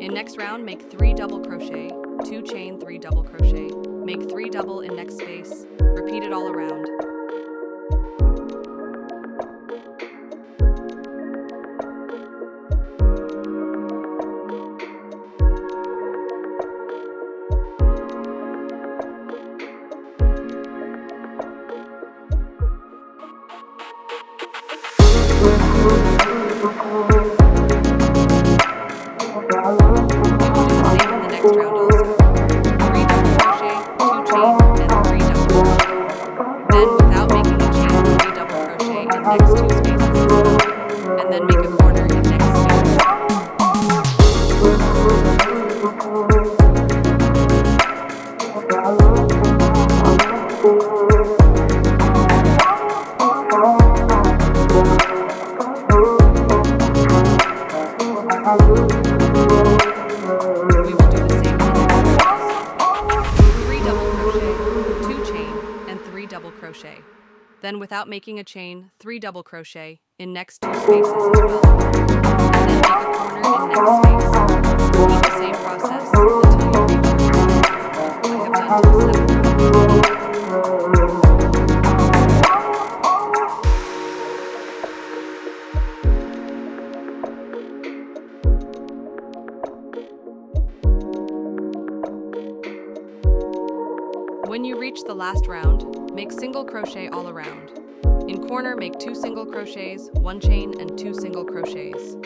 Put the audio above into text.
In next round, make 3 double crochet, 2 chain, 3 double crochet, make 3 double in next space, repeat it all around. Next round also. 3 double crochet, 2 chain, and 3 double crochet. Then, without making a chain, 3 double crochet in next 2 spaces as well. And then make a corner in next space. We will do the same for next round. 3 double crochet, 2 chain, and 3 double crochet. Then, without making a chain, 3 double crochet in next 2 spaces as well. And then make a corner in next space. Repeat the same process until you reach your corner. I have done till 7 rounds. When you reach the last round, make single crochet all around. In corner, make 2 single crochets, 1 chain, and 2 single crochets.